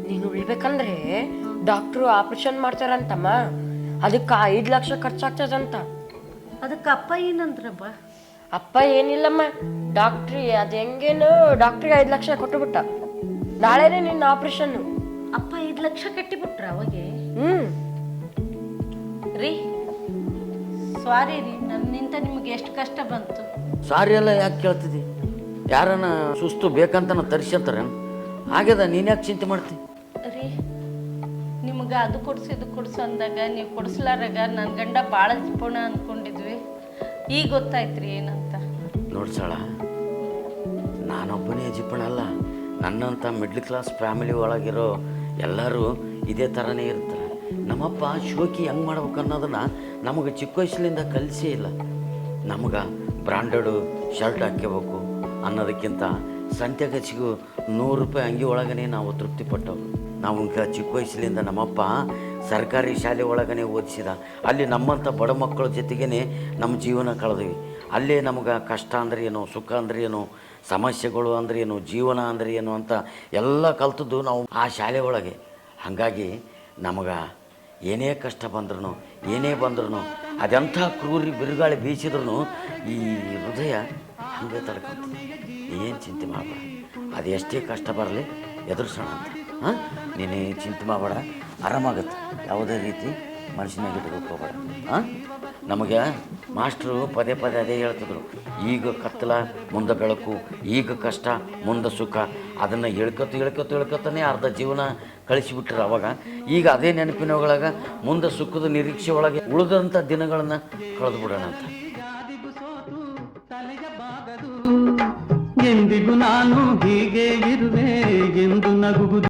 ನೀನು ಉಳಿಬೇಕಂದ್ರೆ doctor operation ಮಾಡ್ತಾರಂತಮ್ಮ, ಅದಕ್ಕೆ 5 ಲಕ್ಷ ಖರ್ಚಾಗ್ತದಂತ. ಅದಕ್ಕೆ ಅಪ್ಪ ಏನಂದ್ರಪ್ಪ? ಅಪ್ಪ ಏನಿಲ್ಲಮ್ಮ, ಅದು ಹೆಂಗೇನು ಡಾಕ್ಟ್ರಿಗೆ 5 ಲಕ್ಷ ಕೊಟ್ಟುಬಿಟ್ಟ. ನಾಳೆನೇ ನಿನ್ನ ಆಪರೇಷನ್. ಅಪ್ಪ 5 ಲಕ್ಷ ಕಟ್ಟಿಬಿಟ್ರ ಅವಾಗೆ? ರೀ ಸಾರಿ ರೀ, ನನ್ನಿಂದ ನಿಮ್ಗೆ ಎಷ್ಟು ಕಷ್ಟ ಬಂತು. ಸಾರಿ ಎಲ್ಲ ಯಾಕೆ ಕೇಳ್ತಿದ್ದಿ? ಯಾರನ್ನ ಸುಸ್ತು ಬೇಕಂತ ತರಿಸ್ಯಂತಾರೆ ಆಗ್ಯದ, ನೀನು ಯಾಕೆ ಚಿಂತೆ ಮಾಡ್ತಿ? ರೀ ನಿಮ್ಗೆ ಅದು ಕೊಡ್ಸು ಇದು ಕೊಡ್ಸು ಅಂದಾಗ ನೀವು ಕೊಡಿಸ್ಲಾರಾಗ ನನ್ನ ಗಂಡ ಭಾಳ ಜಿಪೋಣ ಅಂದ್ಕೊಂಡಿದ್ವಿ. ಈಗ ಗೊತ್ತಾಯ್ತು ರೀ ಏನಂತ. ನೋಡ್ಸಾಳ, ನಾನೊಬ್ಬನೇ ಜಿಪಣ ಅಲ್ಲ, ನನ್ನಂಥ ಮಿಡ್ಲ್ ಕ್ಲಾಸ್ ಫ್ಯಾಮಿಲಿ ಒಳಗಿರೋ ಎಲ್ಲರೂ ಇದೇ ಥರನೇ ಇರ್ತಾರೆ. ನಮ್ಮಪ್ಪ ಶೋಕಿ ಹೆಂಗೆ ಮಾಡ್ಬೇಕು ಅನ್ನೋದನ್ನು ನಮಗೆ ಚಿಕ್ಕ ವಯಸ್ಸಿನಿಂದ ಕಲಿಸೇ ಇಲ್ಲ. ನಮಗೆ ಬ್ರಾಂಡೆಡು ಶರ್ಟ್ ಹಾಕ್ಕೋಬೇಕು ಅನ್ನೋದಕ್ಕಿಂತ ಸಂತ್ಯಾಗ ಸಿಗು 100 ರೂಪಾಯಿ ಅಂಗಿ ಒಳಗನೆ ನಾವು ತೃಪ್ತಿಪಟ್ಟವು. ನಾವು ಚಿಕ್ಕ ವಯಸ್ಸಿನಿಂದ ನಮ್ಮಪ್ಪ ಸರ್ಕಾರಿ ಶಾಲೆ ಒಳಗನೆ ಓದಿಸಿದ. ಅಲ್ಲಿ ನಮ್ಮಂಥ ಬಡ ಮಕ್ಕಳ ಜೊತೆಗೇ ನಮ್ಮ ಜೀವನ ಕಳೆದ್ವಿ. ಅಲ್ಲೇ ನಮಗೆ ಕಷ್ಟ ಅಂದ್ರೆ ಏನು, ಸುಖ ಅಂದ್ರೆ ಏನು, ಸಮಸ್ಯೆಗಳು ಅಂದ್ರೆ ಏನು, ಜೀವನ ಅಂದ್ರೆ ಏನು ಅಂತ ಎಲ್ಲ ಕಲ್ತದ್ದು ನಾವು ಆ ಶಾಲೆ ಒಳಗೆ. ಹಾಗಾಗಿ ನಮಗೆ ಏನೇ ಕಷ್ಟ ಬಂದ್ರೂ ಏನೇ ಬಂದ್ರೂ ಅದೆಂಥ ಕ್ರೂರಿ ಬಿರುಗಾಳಿ ಬೀಸಿದ್ರೂ ಈ ಹೃದಯ ಹಂಗೆ ತಡ್ಕೊಳ್ತದೆ. ಏನು ಚಿಂತೆ ಮಾಡಬೇಡ, ಅದು ಎಷ್ಟೇ ಕಷ್ಟ ಬರಲಿ ಎದುರಿಸೋಣ ಅಂತ. ನೀನೇ ಚಿಂತೆ ಮಾಡಬೇಡ, ಆರಾಮಾಗುತ್ತೆ. ಯಾವುದೇ ರೀತಿ ಮನುಷ್ಯನಾಗ ಇಟ್ಕೋಕೆ ಹೋಗಬೇಡ. ನಮಗೆ ಮಾಸ್ಟ್ರು ಪದೇ ಪದೇ ಅದೇ ಹೇಳ್ತಿದ್ರು, ಈಗ ಕತ್ತಲ ಮುಂದೆ ಬೆಳಕು, ಈಗ ಕಷ್ಟ ಮುಂದೆ ಸುಖ. ಅದನ್ನು ಹೇಳ್ಕೊತಾನೆ ಅರ್ಧ ಜೀವನ ಕಳಿಸಿಬಿಟ್ರು ಅವಾಗ. ಈಗ ಅದೇ ನೆನಪಿನೊಳಗ ಮುಂದೆ ಸುಖದ ನಿರೀಕ್ಷೆ ಒಳಗೆ ಉಳಿದಂಥ ದಿನಗಳನ್ನು ಕಳೆದು ಬಿಡೋಣ ಅಂತ. ಎಂದಿಗೂ ನಾನು ಹೀಗೆ ಇರುವೆ ಎಂದು ನಗುವುದು.